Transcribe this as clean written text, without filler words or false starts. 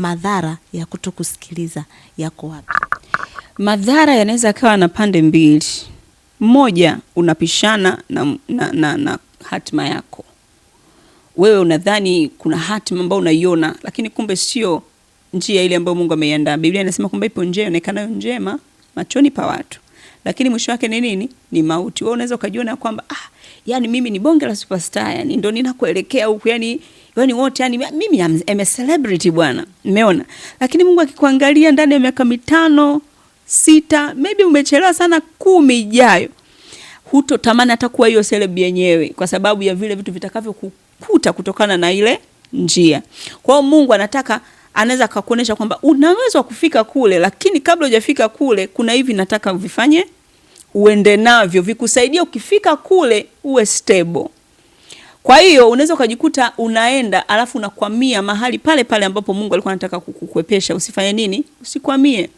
madhara ya kutokusikiliza yako wapi? Madhara yanaweza kawa na pande mbili. Moja, unapishana na hatima yako. Wewe unadhani kuna hatima ambayo unaiona, lakini kumbe sio njia ile ambayo Mungu ameiandaa. Biblia inasema kwamba ipo njia inaonekanayo njema machoni pa watu, lakini mwisho wake ni nini? Ni mauti. Wewe unaweza ukajiona kwamba yani mimi ni bonge la superstar, yani ndio ninakoelekea huku, yani wote, yani mimi am a celebrity bwana. Umeona? Lakini Mungu akikuangalia ndani ya miaka 5, 6, maybe umechelewa sana 10 ijayo, hutotamani hata kuwa hiyo celeb yenyewe, kwa sababu ya vile vitu vitakavyokukuta kutokana na ile njia. Kwa hiyo Mungu anaweza kukuonesha kwamba unaweza kufika kule, lakini kabla hujafika kule kuna hivi nataka uvifanye, uende navyo vikusaidia ukifika kule uwe stable. Kwa hiyo unaweza ukajikuta unaenda alafu unakwamia mahali pale pale ambapo Mungu alikuwa anataka kukukwepesha usifanye nini? Usikwamie.